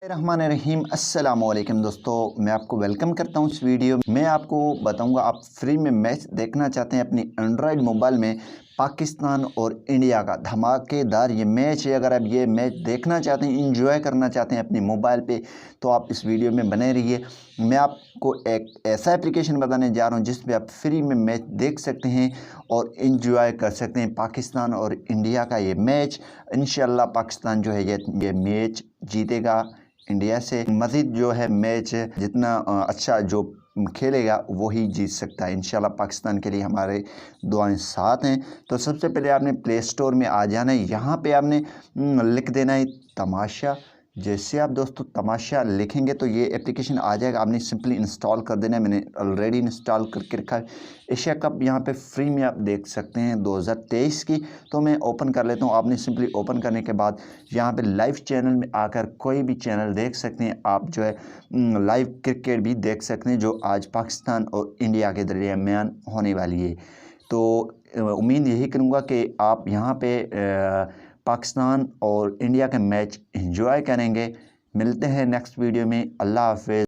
रहमानिर्रहीम अस्सलाम वालेकुम दोस्तों, मैं आपको वेलकम करता हूं इस वीडियो में। मैं आपको बताऊंगा, आप फ्री में मैच देखना चाहते हैं अपनी एंड्रॉयड मोबाइल में, पाकिस्तान और इंडिया का धमाकेदार ये मैच है। अगर आप ये मैच देखना चाहते हैं, इंजॉय करना चाहते हैं अपनी मोबाइल पे, तो आप इस वीडियो में बने रहिए। मैं आपको एक ऐसा एप्लीकेशन बताने जा रहा हूँ जिस पे आप फ्री में मैच देख सकते हैं और इंजॉय कर सकते हैं पाकिस्तान और इंडिया का ये मैच। इंशाल्लाह पाकिस्तान जो है ये मैच जीतेगा इंडिया से। मज़ीद जो है मैच जितना अच्छा जो खेलेगा वही जीत सकता है। इंशाल्लाह पाकिस्तान के लिए हमारे दुआएं साथ हैं। तो सबसे पहले आपने प्ले स्टोर में आ जाना है। यहाँ पे आपने लिख देना है तमाशा। जैसे आप दोस्तों तमाशा लिखेंगे तो ये एप्लीकेशन आ जाएगा। आपने सिंपली इंस्टॉल कर देना है। मैंने ऑलरेडी इंस्टॉल करके रखा है। एशिया कप यहाँ पे फ्री में आप देख सकते हैं 2023 की। तो मैं ओपन कर लेता हूँ। आपने सिंपली ओपन करने के बाद यहाँ पे लाइव चैनल में आकर कोई भी चैनल देख सकते हैं। आप जो है लाइव क्रिकेट भी देख सकते हैं जो आज पाकिस्तान और इंडिया के दरमियान होने वाली है। तो उम्मीद यही करूँगा कि आप यहाँ पे पाकिस्तान और इंडिया के मैच एंजॉय करेंगे। मिलते हैं नेक्स्ट वीडियो में। अल्लाह हाफ़िज़।